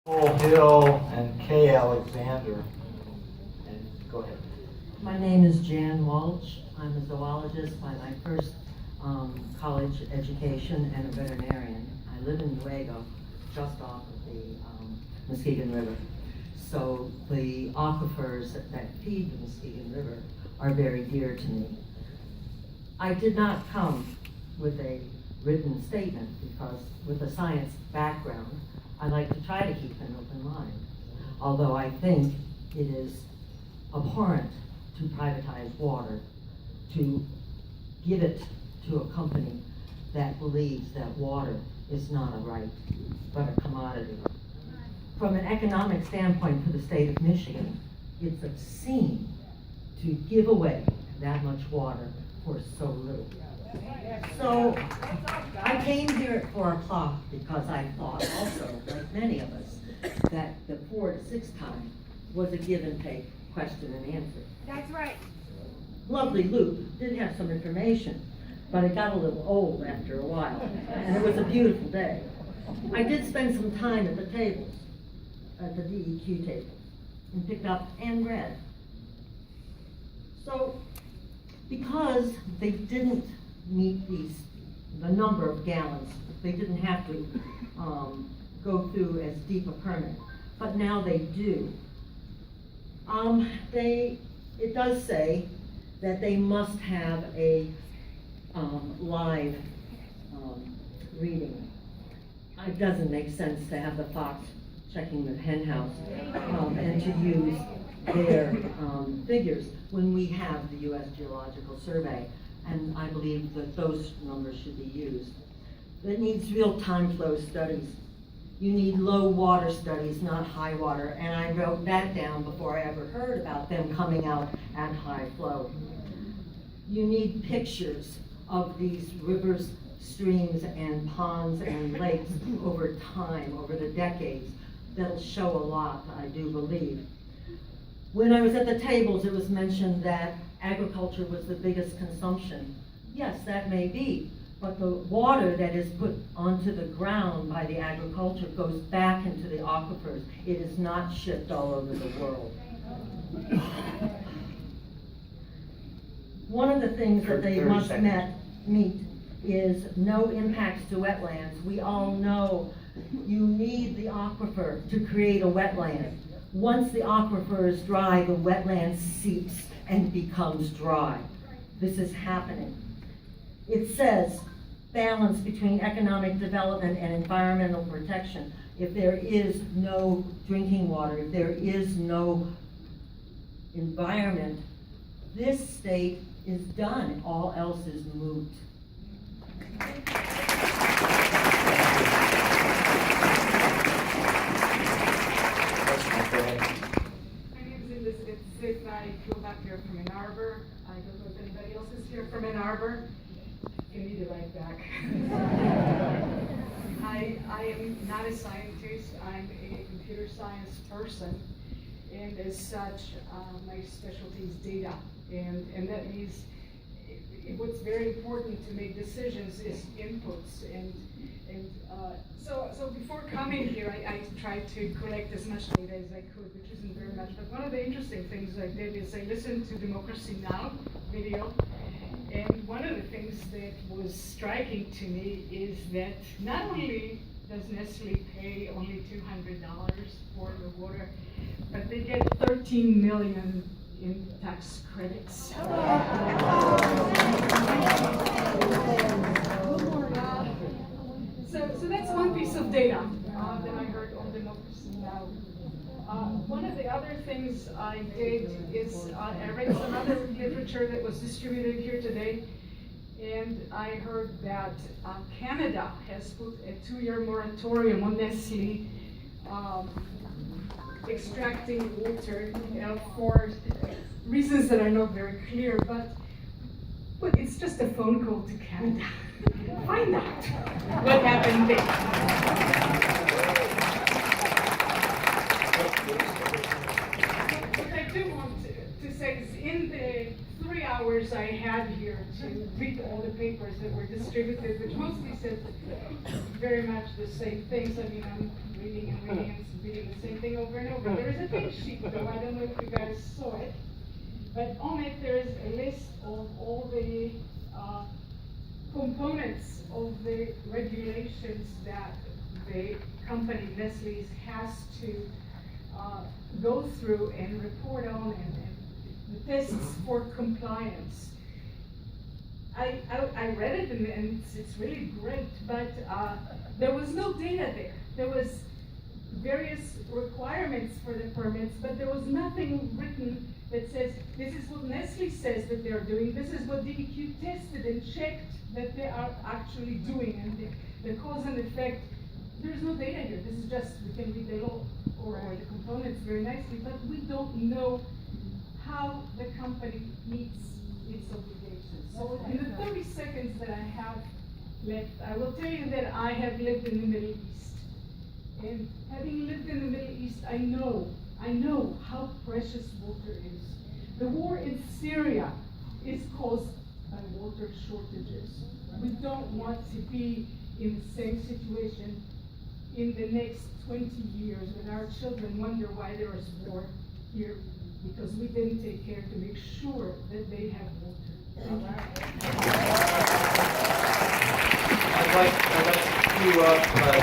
Paul Hill and Kay Alexander. And go ahead. My name is Jan Walsh. I'm a zoologist by my first college education and a veterinarian. I live in Nuevo, just off of the Muskegon River. So the aquifers that feed the Muskegon River are very dear to me. I did not come with a written statement because with a science background, I like to try to keep an open mind. Although I think it is abhorrent to privatize water, to give it to a company that believes that water is not a right, but a commodity. From an economic standpoint for the state of Michigan, it's obscene to give away that much water for so little. So I came here at 4 o'clock because I thought also, like many of us, that the 4 to 6 time was a give and take question and answer. That's right. Lovely loop, did have some information, but it got a little old after a while, and it was a beautiful day. I did spend some time at the tables, at the DEQ table, and picked up and read. So, because they didn't meet the number of gallons, they didn't have to go through as deep a permit, but now they do. It does say that they must have a live reading. It doesn't make sense to have the fox checking the hen house and to use their figures when we have the U.S. Geological Survey, and I believe that those numbers should be used. It needs real time flow studies. You need low water studies, not high water, and I wrote that down before I ever heard about them coming out at high flow. You need pictures of these rivers, streams, and ponds and lakes over time, over the decades. That'll show a lot, I do believe. When I was at the tables, it was mentioned that agriculture was the biggest consumption. Yes, that may be, but the water that is put onto the ground by the agriculture goes back into the aquifers. It is not shipped all over the world. One of the things that they must meet is no impacts to wetlands. We all know you need the aquifer to create a wetland. Once the aquifer is dry, the wetland seeps and becomes dry. This is happening. It says balance between economic development and environmental protection. If there is no drinking water, if there is no environment, this state is done. All else is moot. I flew back here from Ann Arbor. I don't know if anybody else is here from Ann Arbor. You need a ride back. I am not a scientist. I'm a computer science person, and as such, my specialty is data, and that means what's very important to make decisions is inputs, and so before coming here, I tried to collect as much data as I could, which isn't very much, but one of the interesting things I did is I listened to Democracy Now! Video, and one of the things that was striking to me is that not only does Nestle pay only $200 for the water, but they get 13 million in tax credits. So that's one piece of data that I heard on Democracy Now! One of the other things I did is I read some other literature that was distributed here today, and I heard that Canada has put a 2-year moratorium on Nestle extracting water for reasons that are not very clear, but it's just a phone call to Canada. Find out what happened there. What I do want to say is in the 3 hours I had here to read all the papers that were distributed, which mostly said very much the same things. I mean, I'm reading and reading and reading saying the same thing over and over. There is a big sheet though, I don't know if you guys saw it, but on it there is a list of all the components of the regulations that the company Nestle has to go through and report on, and the tests for compliance. I read it and it's really great, but there was no data there. There was various requirements for the permits, but there was nothing written that says, this is what Nestle says that they're doing, this is what DEQ tested and checked that they are actually doing, and the cause and effect. There's no data here. This is just, we can read the law or the components very nicely, but we don't know how the company meets its obligations. So in the 30 seconds that I have left, I will tell you that I have lived in the Middle East. And having lived in the Middle East, I know how precious water is. The war in Syria is caused by water shortages. We don't want to be in the same situation in the next 20 years when our children wonder why there is war here, because we didn't take care to make sure that they have water. Thank you. I'd like to